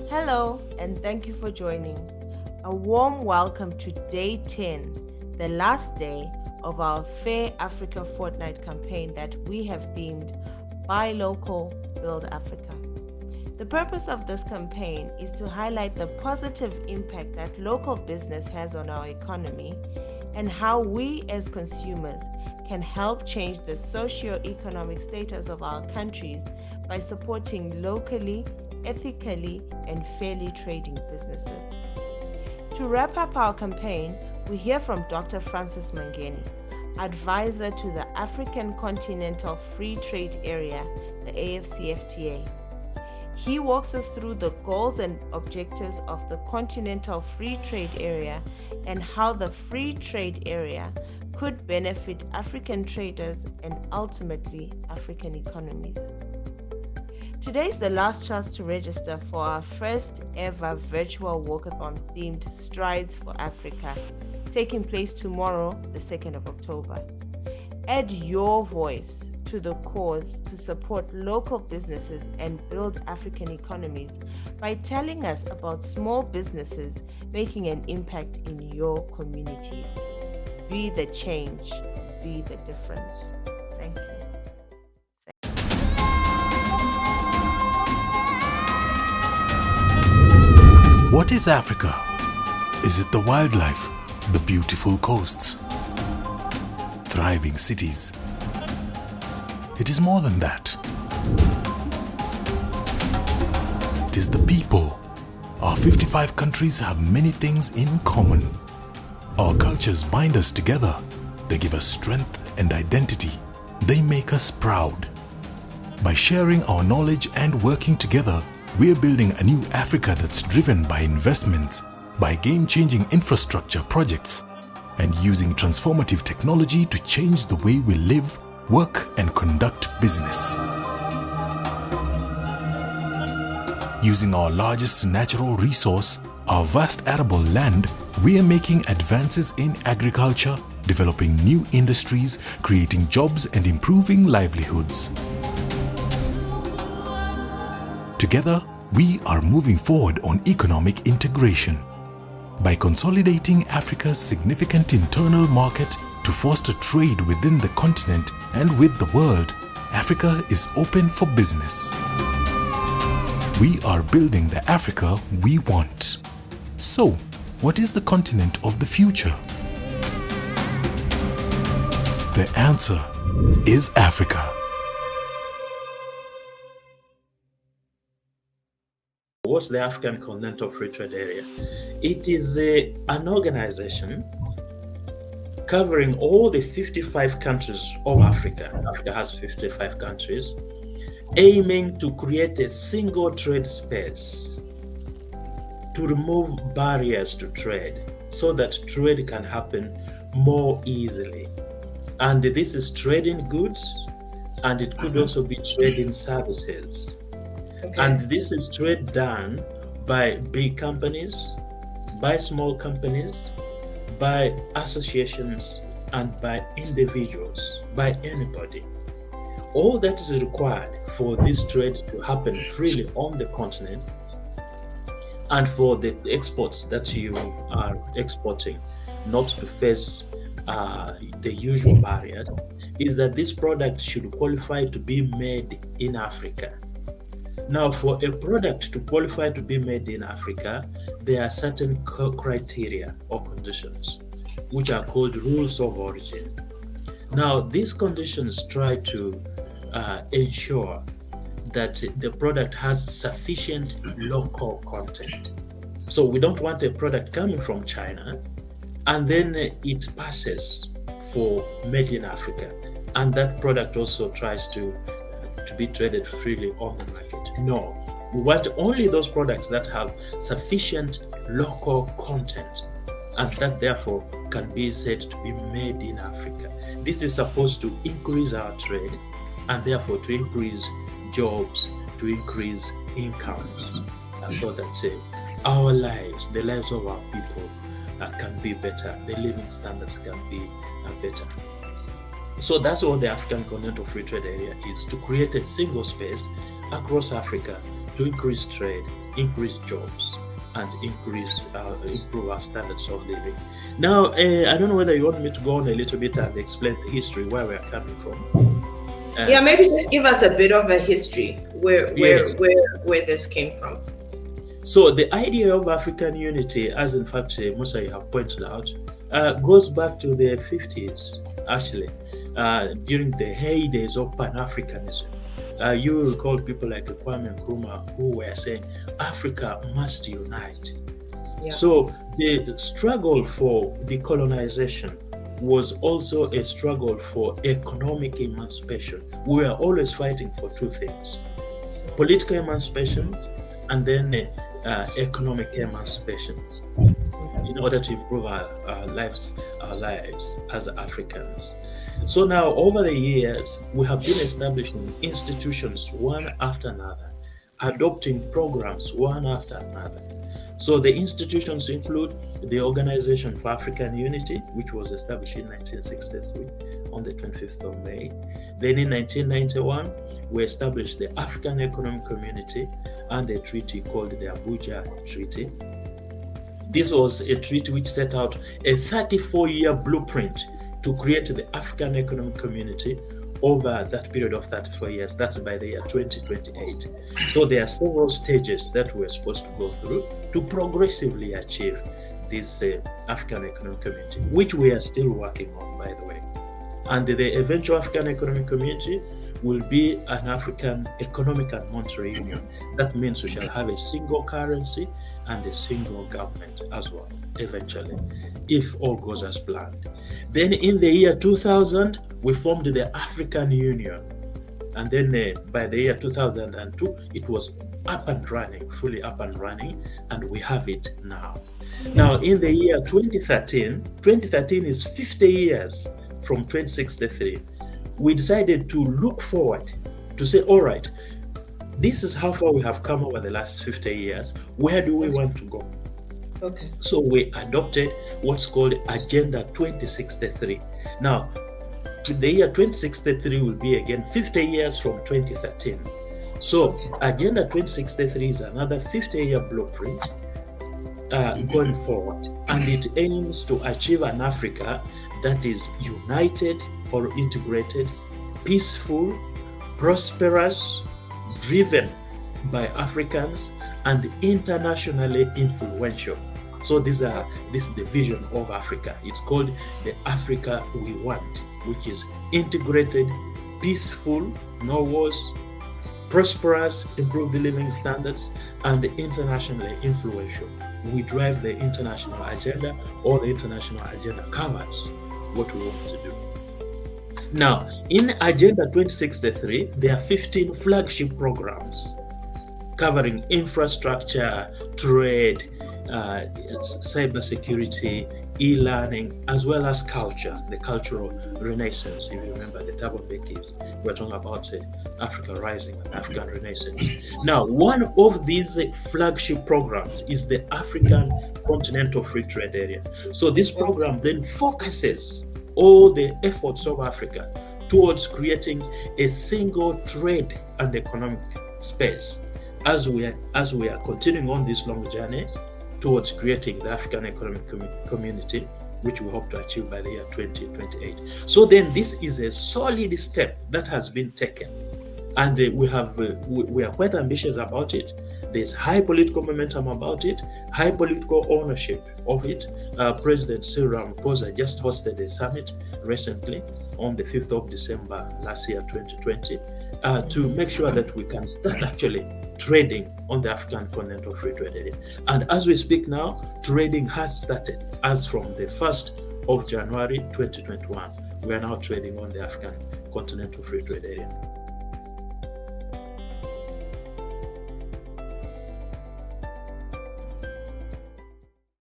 Hello, and thank you for joining. A warm welcome to Day 10, the last day of our Fair Africa Fortnight campaign that we have themed Buy Local, Build Africa. The purpose of this campaign is to highlight the positive impact that local business has on our economy and how we as consumers can help change the socio-economic status of our countries by supporting locally, ethically, and fairly trading businesses. To wrap up our campaign, we hear from Dr. Francis Mangeni, advisor to the African Continental Free Trade Area, the AFCFTA. He walks us through the goals and objectives of the Continental Free Trade Area and how the Free Trade Area could benefit African traders and ultimately African economies. Today is the last chance to register for our first ever virtual walkathon themed Strides for Africa, taking place tomorrow, the 2nd of October. Add your voice to the cause to support local businesses and build African economies by telling us about small businesses making an impact in your communities. Be the change, be the difference. Thank you. What is Africa? Is it the wildlife, the beautiful coasts, thriving cities? It is more than that. It is the people. Our 55 countries have many things in common. Our cultures bind us together. They give us strength and identity. They make us proud. By sharing our knowledge and working together, we're building a new Africa that's driven by investments, by game-changing infrastructure projects, and using transformative technology to change the way we live, work, and conduct business. Using our largest natural resource, our vast arable land, we are making advances in agriculture, developing new industries, creating jobs, and improving livelihoods. Together, we are moving forward on economic integration. By consolidating Africa's significant internal market to foster trade within the continent and with the world, Africa is open for business. We are building the Africa we want. So, what is the continent of the future? The answer is Africa. What's the African Continental Free Trade Area? It is an organization covering all the 55 countries of Africa. Africa has 55 countries, aiming to create a single trade space to remove barriers to trade so that trade can happen more easily. And this is trading goods, and it could also be trading services. Okay. And this is trade done by big companies, by small companies, by associations, and by individuals, by anybody. All that is required for this trade to happen freely on the continent and for the exports that you are exporting not to face the usual barriers is that this product should qualify to be made in Africa. Now, for a product to qualify to be made in Africa, there are certain criteria or conditions, which are called rules of origin. Now, these conditions try to ensure that the product has sufficient local content. So we don't want a product coming from China and then it passes for made in Africa, and that product also tries to be traded freely on the market. No, we want only those products that have sufficient local content and that therefore can be said to be made in Africa. This is supposed to increase our trade and therefore to increase jobs, to increase incomes, so that our lives, the lives of our people can be better, the living standards can be better. So that's what the African Continental Free Trade Area is, to create a single space across Africa to increase trade, increase jobs, and improve our standards of living. Now, I don't know whether you want me to go on a little bit and explain the history where we are coming from. Yeah, maybe just give us a bit of a history where Yes. where this came from. So the idea of African unity, as in fact Musa you have pointed out, goes back to the 50s, actually, during the heydays of Pan-Africanism. You will recall people like Kwame Nkrumah who were saying Africa must unite. Yeah. So the struggle for decolonization was also a struggle for economic emancipation. We were always fighting for two things: political emancipation and then economic emancipation, in order to improve our lives as Africans. So now, over the years, we have been establishing institutions one after another, adopting programs one after another. So the institutions include the Organization for African Unity, which was established in 1963 on the 25th of May. Then in 1991, we established the African Economic Community and a treaty called the Abuja Treaty. This was a treaty which set out a 34-year blueprint to create the African Economic Community over that period of 34 years. That's by the year 2028. So there are several stages that we're supposed to go through to progressively achieve this African Economic Community, which we are still working on, by the way. And the eventual African Economic Community will be an African Economic and Monetary Union. That means we shall have a single currency and a single government as well, eventually, if all goes as planned. Then in the year 2000, we formed the African Union. And then by the year 2002, it was up and running, fully up and running, and we have it now. Now, in the year 2013 is 50 years from 2063, we decided to look forward to say, all right, this is how far we have come over the last 50 years. Where do we want to go? Okay. So we adopted what's called Agenda 2063. Now, the year 2063 will be again 50 years from 2013. So Agenda 2063 is another 50-year blueprint going forward, and it aims to achieve an Africa that is united or integrated, peaceful, prosperous, driven by Africans, and internationally influential. So this is the vision of Africa. It's called the Africa we want, which is integrated, peaceful, no wars, prosperous, improve the living standards, and internationally influential. We drive the international agenda, or the international agenda covers what we want to do. Now, in Agenda 2063, there are 15 flagship programs covering infrastructure, trade, cybersecurity, e-learning, as well as culture, the cultural renaissance. If you remember the Thabo Mbeki's, we're talking about Africa Rising and African Renaissance. Now, one of these flagship programs is the African Continental Free Trade Area. So this program then focuses all the efforts of Africa towards creating a single trade and economic space as we are continuing on this long journey towards creating the African Economic Community, which we hope to achieve by the year 2028. So then this is a solid step that has been taken, and we are quite ambitious about it. There's high political momentum about it, high political ownership of it. President Cyril Ramaphosa just hosted a summit recently on the 5th of December last year, 2020, to make sure that we can start actually trading on the African Continental Free Trade Area. And as we speak now, trading has started as from the 1st of January 2021. We are now trading on the African Continental Free Trade Area.